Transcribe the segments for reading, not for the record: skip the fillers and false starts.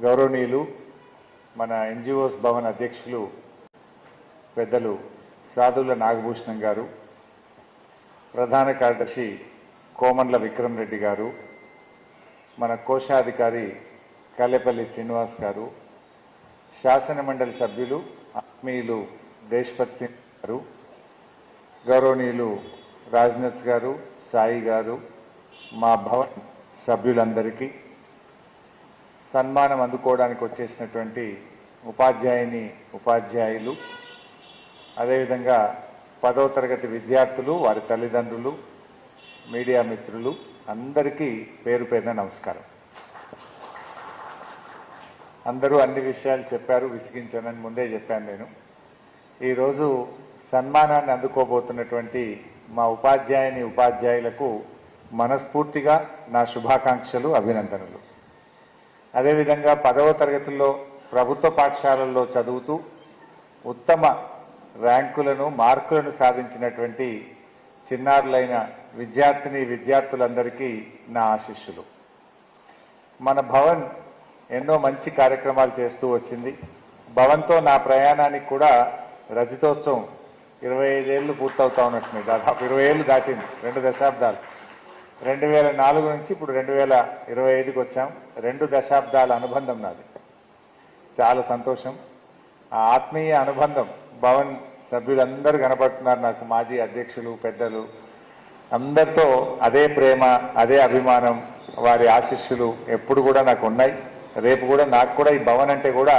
గౌరవనీయులు మన ఎన్జిఓస్ భవన్ అధ్యక్షులు పెద్దలు సాదుల నాగభూషణం గారు, ప్రధాన కార్యదర్శి కోమండ్ల విక్రమ్ రెడ్డి గారు, మన కోశాధికారి కల్లేపల్లి శ్రీనివాస్ గారు, శాసన మండలి సభ్యులు ఆత్మీయులు దేశపత్ సింగ్ గారు, గౌరవనీయులు రాజ్నాథ్ గారు, సాయి గారు, మా భవన్ సభ్యులందరికీ, సన్మానం అందుకోవడానికి వచ్చేసినటువంటి ఉపాధ్యాయులు, అదేవిధంగా 10వ తరగతి విద్యార్థులు, వారి తల్లిదండ్రులు, మీడియా మిత్రులు అందరికీ పేరు పేరున నమస్కారం. అందరూ అన్ని విషయాలు చెప్పారు, విసిగించానని ముందే చెప్పాను. నేను ఈరోజు సన్మానాన్ని అందుకోబోతున్నటువంటి మా ఉపాధ్యాయులకు మనస్ఫూర్తిగా నా శుభాకాంక్షలు, అభినందనలు. అదేవిధంగా 10వ తరగతుల్లో ప్రభుత్వ పాఠశాలల్లో చదువుతూ ఉత్తమ ర్యాంకులను, మార్కులను సాధించినటువంటి చిన్నారులైన విద్యార్థులందరికీ నా ఆశీస్సులు. మన భవన్ ఎన్నో మంచి కార్యక్రమాలు చేస్తూ వచ్చింది. భవన్తో నా ప్రయాణానికి కూడా రజతోత్సవం 25 ఏళ్ళు పూర్తవుతా ఉన్నట్టున్నాయి. దాదాపు 20 ఏళ్ళు దాటింది, 2 దశాబ్దాలు. 2004 నుంచి ఇప్పుడు 2025కి వచ్చాం. 2 దశాబ్దాల అనుబంధం నాది. చాలా సంతోషం. ఆ ఆత్మీయ అనుబంధం భవన్ సభ్యులందరూ కనపడుతున్నారు నాకు. మాజీ అధ్యక్షులు, పెద్దలు అందరితో అదే ప్రేమ, అదే అభిమానం, వారి ఆశీస్సులు ఎప్పుడు కూడా నాకు ఉన్నాయి. రేపు కూడా నాకు కూడా ఈ భవన్ అంటే కూడా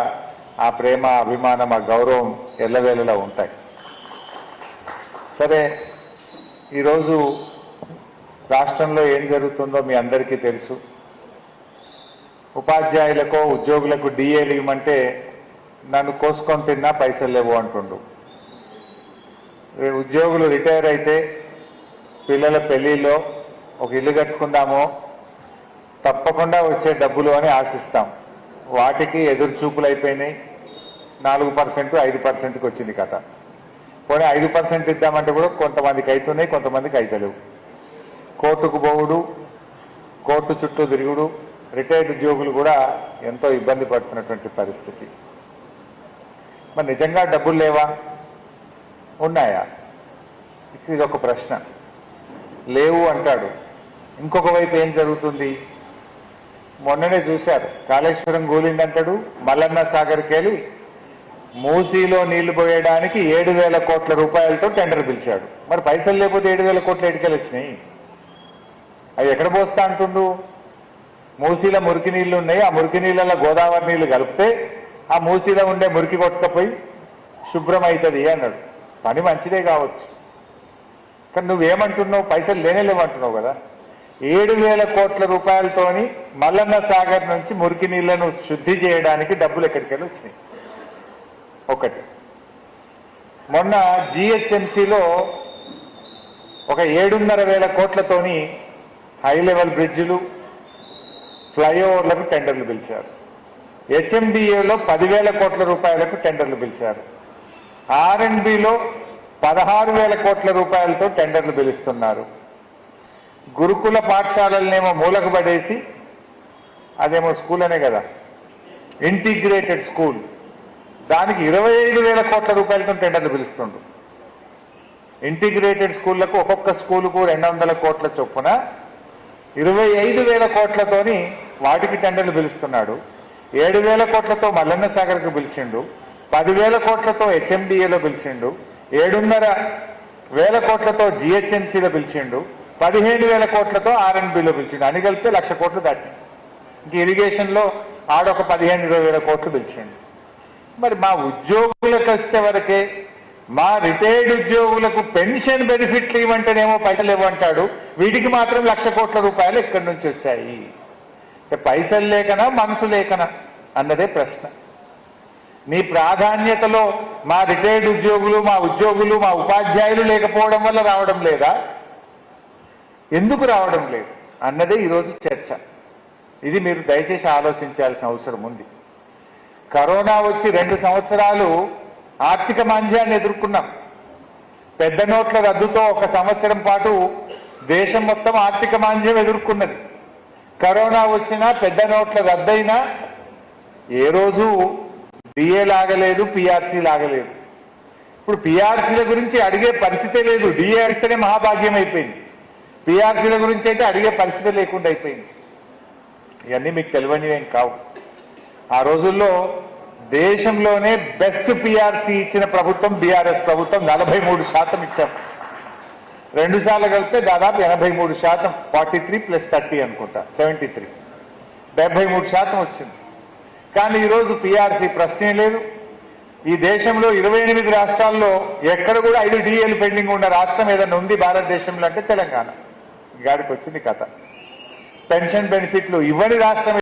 ఆ ప్రేమ, అభిమానం, ఆ గౌరవం ఎల్లవేళలా ఉంటాయి. సరే, ఈరోజు రాష్ట్రంలో ఏం జరుగుతుందో మీ అందరికీ తెలుసు. ఉపాధ్యాయులకో ఉద్యోగులకు డిఏలు ఇవ్వమంటే నన్ను కోసుకొని తిన్నా పైసలు లేవు అంటుండు. ఉద్యోగులు రిటైర్ అయితే పిల్లల పెళ్లిలో ఒక ఇల్లు కట్టుకుందామో తప్పకుండా వచ్చే డబ్బులు అని ఆశిస్తాం. వాటికి ఎదురు చూపులు అయిపోయినాయి. 4%, 5%కి వచ్చింది కథ. పోనీ 5% ఇద్దామంటే కూడా కొంతమందికి అవుతున్నాయి, కొంతమందికి అవుతలేవు. కోర్టుకు పోవుడు, కోర్టు చుట్టూ తిరుగుడు, రిటైర్డ్ ఉద్యోగులు కూడా ఎంతో ఇబ్బంది పడుతున్నటువంటి పరిస్థితి. మరి నిజంగా డబ్బులు లేవా, ఉన్నాయా? ఇది ఒక ప్రశ్న. లేవు అంటాడు. ఇంకొక వైపు ఏం జరుగుతుంది? మొన్ననే చూశారు, కాళేశ్వరం గూలిందంటాడు, మల్లన్న సాగర్కి వెళ్ళి మూసీలో నీళ్లు పోయడానికి 7,000 కోట్ల రూపాయలతో టెండర్ పిలిచాడు. మరి పైసలు లేకపోతే 7,000 కోట్లు ఎడికెళ్ళి వచ్చినాయి? అవి ఎక్కడ పోస్తా అంటుండు? మూసీలో మురికి నీళ్లు ఉన్నాయి, ఆ మురికి నీళ్ళలో గోదావరి నీళ్లు కలిపితే ఆ మూసీలో ఉండే మురికి కొట్టుకపోయి శుభ్రం అవుతుంది అన్నాడు. పని మంచిదే కావచ్చు, కానీ నువ్వేమంటున్నావు? పైసలు లేనేలేమంటున్నావు కదా. 7,000 కోట్ల రూపాయలతోని మల్లన్న సాగర్ నుంచి మురికి నీళ్లను శుద్ధి చేయడానికి డబ్బులు ఎక్కడికెళ్ళి వచ్చినాయి? ఒకటి. మొన్న జిహెచ్ఎంసీలో ఒక 7,500 కోట్లతోని హై లెవెల్ బ్రిడ్జిలు, ఫ్లైఓవర్లకు టెండర్లు పిలిచారు. హెచ్ఎండిఏలో 10,000 కోట్ల రూపాయలకు టెండర్లు పిలిచారు. ఆర్ఎండ్బిలో 16,000 కోట్ల రూపాయలతో టెండర్లు పిలుస్తున్నారు. గురుకుల పాఠశాలలనేమో మూలకు పడేసి, అదేమో స్కూల్ అనే కదా, ఇంటిగ్రేటెడ్ స్కూల్, దానికి 25,000 కోట్ల రూపాయలతో టెండర్లు పిలుస్తుండ్రు. ఇంటిగ్రేటెడ్ స్కూళ్లకు ఒక్కొక్క స్కూలుకు 200 కోట్ల చొప్పున 25,000 కోట్లతోని వాటికి టెండర్లు పిలుస్తున్నాడు. 7,000 కోట్లతో మల్లన్న సాగర్కు పిలిచిండు, 10,000 కోట్లతో హెచ్ఎండిఏలో పిలిచిండు, 7,500 కోట్లతో జిహెచ్ఎంసీలో పిలిచిండు, 15,000 కోట్లతో ఆర్ఎండ్బిలో పిలిచిండు. అని కలిపితే 1,00,000 కోట్లు దాటి, ఇంక ఇరిగేషన్లో ఆడొక 15,000-20,000 కోట్లు పిలిచిండు. మరి మా ఉద్యోగులకు వస్తే వరకే, మా రిటైర్డ్ ఉద్యోగులకు పెన్షన్ బెనిఫిట్లు ఇవ్వంటేనేమో పైసలు ఇవ్వంటాడు. వీటికి మాత్రం 1,00,000 కోట్ల రూపాయలు ఎక్కడి నుంచి వచ్చాయి? పైసలు లేకనా, మనసు లేకనా అన్నదే ప్రశ్న. నీ ప్రాధాన్యతలో మా రిటైర్డ్ ఉద్యోగులు, మా ఉపాధ్యాయులు లేకపోవడం వల్ల రావడం లేదా? ఎందుకు రావడం లేదు అన్నదే ఈరోజు చర్చ. ఇది మీరు దయచేసి ఆలోచించాల్సిన అవసరం ఉంది. కరోనా వచ్చి 2 సంవత్సరాలు ఆర్థిక మాంద్యాన్ని ఎదుర్కొన్నాం. పెద్ద నోట్ల రద్దుతో 1 సంవత్సరం పాటు దేశం మొత్తం ఆర్థిక మాంద్యం ఎదుర్కొన్నది. కరోనా వచ్చినా, పెద్ద నోట్ల రద్దయినా ఏ రోజు డిఏ లాగలేదు, పిఆర్సీ లాగలేదు. ఇప్పుడు పిఆర్సీల గురించి అడిగే పరిస్థితే లేదు. డిఏ అడిస్తేనే మహాభాగ్యం అయిపోయింది. పిఆర్సీల గురించి అయితే అడిగే పరిస్థితి లేకుండా అయిపోయింది. ఇవన్నీ మీకు తెలియనివేం కావు. ఆ రోజుల్లో దేశంలోనే బెస్ట్ పిఆర్సీ ఇచ్చిన ప్రభుత్వం బీఆర్ఎస్ ప్రభుత్వం. 43% ఇచ్చాం. 2 సార్లు కలిపితే దాదాపు 83%, 43 + 30 అనుకుంటా 73, 73% వచ్చింది. కానీ ఈరోజు పిఆర్సీ ప్రశ్నే లేదు. ఈ దేశంలో 28 రాష్ట్రాల్లో ఎక్కడ కూడా 5 డిఏలు పెండింగ్ ఉన్న రాష్ట్రం ఏదైనా ఉంది భారతదేశంలో అంటే తెలంగాణ. గాడికి వచ్చింది కథ. పెన్షన్ బెనిఫిట్లు ఇవ్వని రాష్ట్రం